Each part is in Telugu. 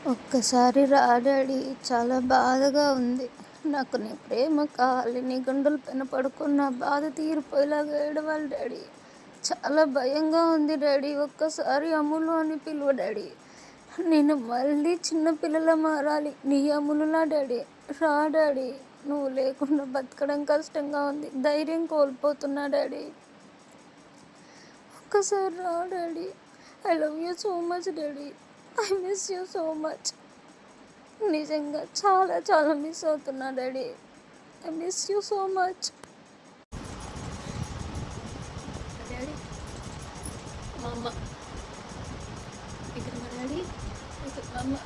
ఒక్కసారి రా డాడీ, చాలా బాధగా ఉంది. నాకు నీ ప్రేమ కావాలి. నీ గుండెల పైన పడుకున్న నా బాధ తీరిపోయేలాగా ఏడవాలి డాడీ. చాలా భయంగా ఉంది డాడీ. ఒక్కసారి అమ్ములు అని పిలువ డాడీ. నేను మళ్ళీ చిన్నపిల్లలా మారాలి, నీ అమ్ములులా డాడీ. రా డాడీ, నువ్వు లేకుండా బతకడం కష్టంగా ఉంది. ధైర్యం కోల్పోతున్నా డాడీ. ఒక్కసారి రా daddy. I love you so much daddy. I miss you so much. నిజంగా చాలా చాలా మిస్ అవుతున్నా daddy. I miss you so much daddy. మా అమ్మ ఇక్కడ, మా డాడీ ఇక్కడ, మా అమ్మ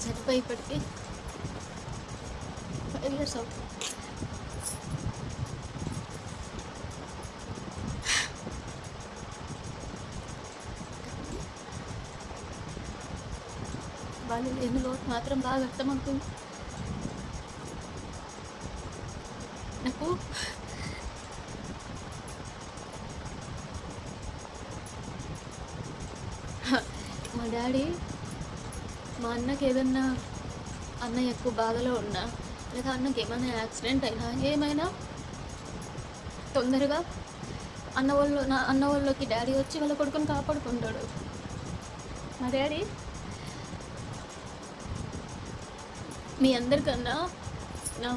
చనిపోయి ఇప్పటికి 5 years అవుతుంది. వాళ్ళు లేని లోటు మాత్రం బాగా అర్థమవుతుంది నాకు. మా డాడీ, మా అన్నకి ఏదన్నా, అన్న ఎక్కువ బాధలో ఉన్నా లేదా అన్నకి ఏమైనా యాక్సిడెంట్ అయినా ఏమైనా తొందరగా అన్న వాళ్ళకి డాడీ వచ్చి వాళ్ళ కొడుకుని కాపాడుకుంటాడు. మా డాడీ మీ అందరికన్నా నా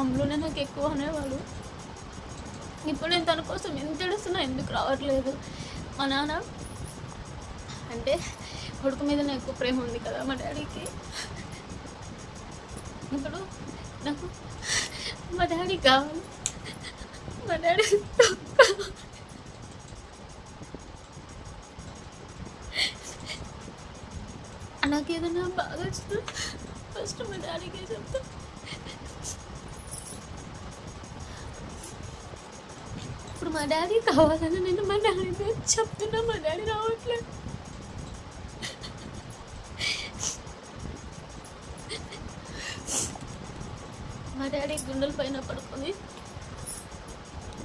అమ్ములునే నాకు ఎక్కువ అనేవాళ్ళు. ఇప్పుడు నేను తన కోసం ఎంత ఏడుస్తున్నా ఎందుకు రావట్లేదు. మా నాన్న అంటే కొడుకు మీద నాకు ఎక్కువ ప్రేమ ఉంది కదా మా డాడీకి. ఇప్పుడు నాకు మా డాడీ కావాలి. మా డాడీ నాకు ఏదైనా బాగా వచ్చినా ఫస్ట్ మా డాడీకే చెప్తా. ఇప్పుడు మా డాడీ కావాలని నేను మా డాడీతో చెప్తున్నా. మా డాడీ రావట్లేదు. మా డాడీ గుండెల పైన పడుకొని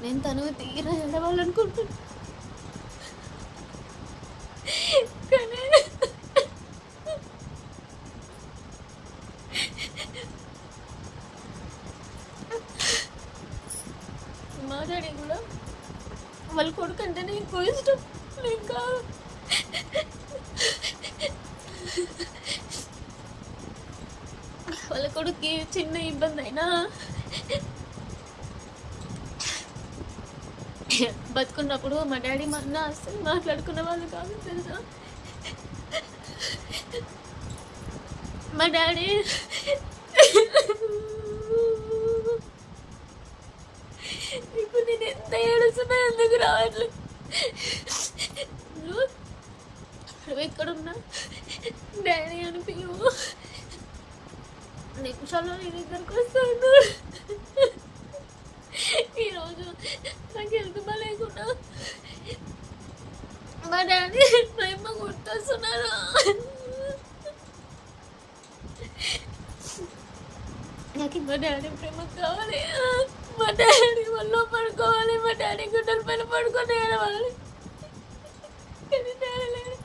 నేను తను తీరా ఏడవాలనుకుంటున్నా. కానీ మా డాడీ కూడా వాళ్ళ కొడుకు అంటేనే ఎక్కువ ఇష్టం. ఇంకా వాళ్ళ కొడుకుకి చిన్న ఇబ్బంది అయినా బతుకున్నప్పుడు మా డాడీ మా అన్న అసలు మాట్లాడుకున్న వాళ్ళు కాదు తెలుసా. మా డాడీ ఇప్పుడు నేను ఎంత ఏడుస్తున్నా ఎందుకు రావట్లేదు. నువ్వు ఎక్కడున్నా డాడీ అని పిలువు, నిమిషాల్లో నీ దగ్గరకు వస్తాను. ఈరోజు నాకు హెల్త్ బాగాలేకున్నా మా డాడీ ప్రేమ గుర్తొస్తున్నారు. నాకు మా డాడీ ప్రేమ కావాలి. మా డాడీ వల్ల పడుకోవాలి. మా డాడీ గుడ్డల పైన పడుకొని ఏడవాలి. కానీ డాడీ లేడు.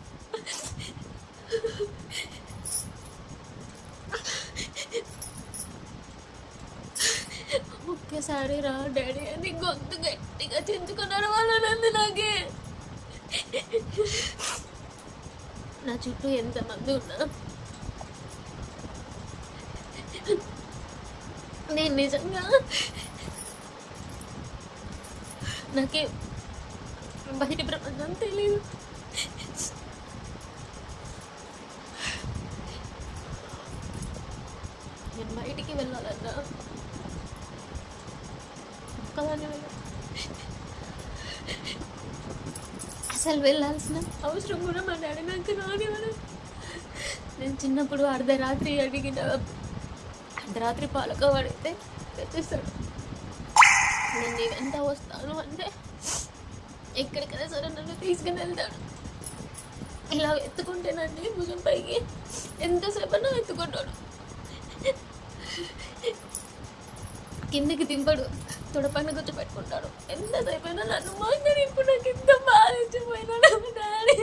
ఒక్కసారి రా డాడీ అని గొంతు గట్టిగా చించుకున్నారు వాళ్ళనందు. నాకే నా చుట్టూ ఎంతమంది ఉన్నా నేను నిజంగా నాకే బయట ప్రపంచం తెలియదు. నేను బయటికి వెళ్ళాలన్నా అసలు వెళ్ళాల్సిన అవసరం కూడా మా డాడీ నాకు రానివ్వడు. నేను చిన్నప్పుడు అర్ధరాత్రి పాలక పడితే తెచ్చిస్తాడు. నేను నీ వెంట వస్తాను అంటే ఎక్కడికైనా సరే నన్ను తీసుకుని వెళ్తాడు. ఇలా ఎత్తుకుంటేనండి భుజం పైకి ఎంతసేపు ఎత్తుకుంటాడు. కిందికి దింపడు, తొడపైన కూర్చోబెట్టుకుంటాడు. ఎంతసేపు అయినా నన్ను మాట్లాడి. ఇప్పుడు నాకు ఎంత బాధించిపోయినాడు డాడీ.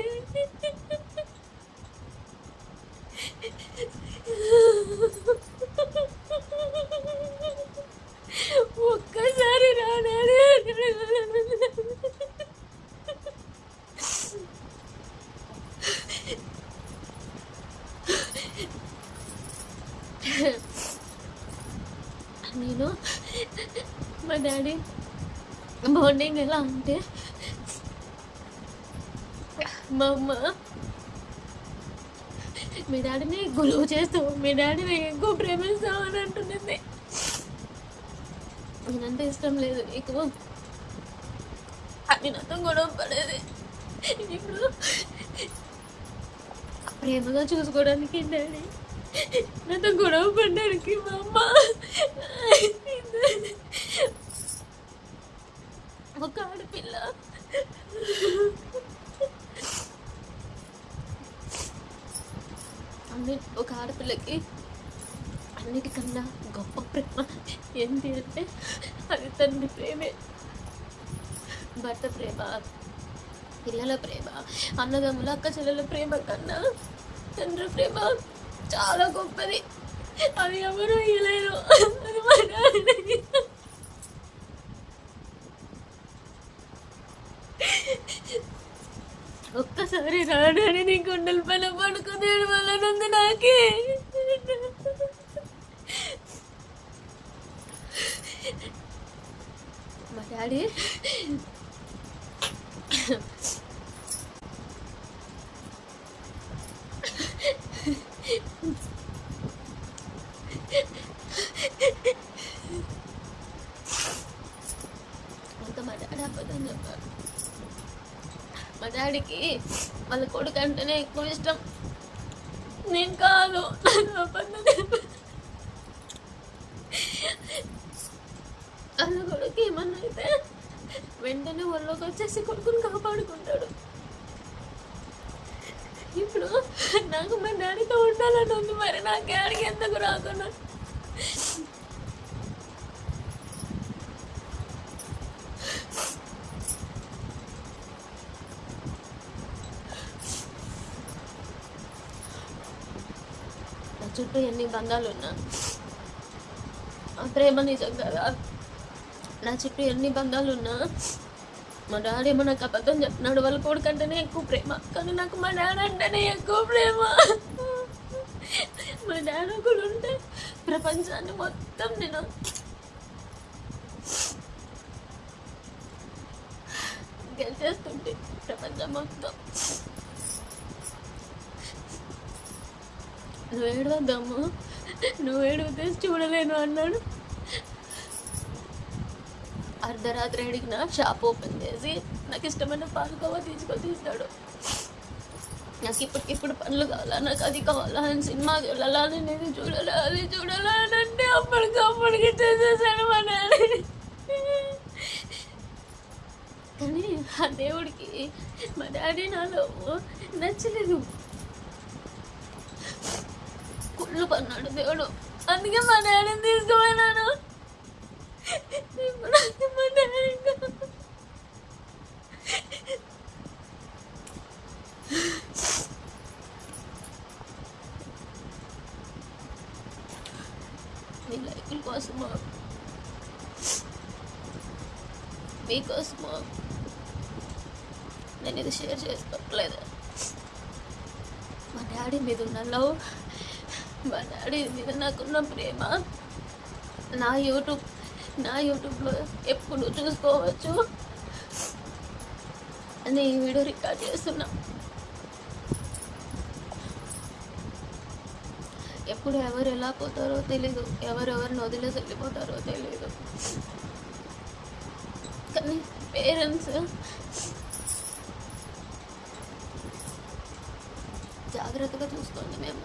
నేను మా డాడీ బాండింగ్ ఎలా అంటే మా అమ్మ మీ డాడీని గొడవ చేస్తావు, మీ డాడీని ఎక్కువ ప్రేమిస్తావు అని అంటున్నది. నేనంటే ఇష్టం లేదు నీకు అని నాతో గొడవ పడేది. ఇప్పుడు ప్రేమగా చూసుకోవడానికి డాడీ, నాతో గొడవ పడడానికి మా అమ్మ. ఒక ఆడపిల్ల ఒక ఆడపిల్లకి అన్నిటికన్నా గొప్ప ప్రేమ ఏంటి అంటే అది తండ్రి ప్రేమే. భర్త ప్రేమ, పిల్లల ప్రేమ, అన్నదమ్ముల అక్క చెల్లెల ప్రేమ కన్నా తండ్రి ప్రేమ చాలా గొప్పది. అది ఎవరు ఇయ్యలేరు. అది మా డాడీ. ఒక్కసారి రాడాని నీ గుండెల పైన పడుకుని వాళ్ళనుంది నాకే. మా డాడీ అంత మా డాడీ అబద్ధం చెప్పారు. మా డాడీకి వాళ్ళ కొడుకు అంటేనే ఎక్కువ ఇష్టం, నేను కాదు. అబద్ధం చెప్పారు. వాళ్ళ కొడుకు ఏమన్నా అయితే వెంటనే ఒళ్ళోకి వచ్చేసి కొడుకుని కాపాడుకుంటాడు. ఇప్పుడు నాకు మా డాడీతో ఉండాలని ఉంది, మరి నా డాడీకి ఎందుకు రాకున్నా. నా చుట్టూ ఎన్ని బంధాలు ఉన్నా ఆ ప్రేమ నిజం కదా. నా చుట్టూ ఎన్ని బంధాలు ఉన్నా మా డాడీ ఏమో నాకు అబద్ధం చెప్తున్నాడు, వాళ్ళ కొడుకు అంటేనే ఎక్కువ ప్రేమ, కానీ నాకు మా డాడీ అంటేనే ఎక్కువ ప్రేమ. మా డాడీ కూడా ఉంటే ప్రపంచాన్ని మొత్తం నేను గెలిచేస్తుంటే, ప్రపంచం మొత్తం. నువ్వు ఏడవద్దాము, నువ్వు ఏడితే చూడలేను అన్నాడు. అర్ధరాత్రి అడిగిన షాప్ ఓపెన్ చేసి నాకు ఇష్టమైన పాలకోవా తీసుకొని ఇస్తాడు. నాకు ఇప్పటికిప్పుడు పనులు కావాలా, నాకు అది కావాలా, అని సినిమాకి వెళ్ళాలా, నేను ఇది చూడాలా, అది చూడాలా అని అంటే అప్పటికప్పటికి చేసేసాడు మా డాడీ. కానీ ఆ దేవుడికి మా డాడీ నాలో నచ్చలేదు, కుళ్ళు పన్నాడు దేవుడు. అందుకే మా డాడీని తీసుకుపోయినాను. ఇప్పుడు మా డాడీ మీ లైఫ్ల కోసమో మీకోసమో నేను ఇది షేర్ చేసుకోవట్లేదు. మా డాడీ మీద ఉన్న లవ్, మా డాడీ మీద నాకున్న ప్రేమ నా యూట్యూబ్లో ఎప్పుడు చూసుకోవచ్చు అని ఈ వీడియో రికార్డ్ చేస్తున్నా. ఎప్పుడు ఎవరు ఎలా పోతారో తెలీదు, ఎవరెవరిని వదిలేసి వెళ్ళిపోతారో తెలీదు. కానీ పేరెంట్స్ జాగ్రత్తగా చూసుకోండి మేము.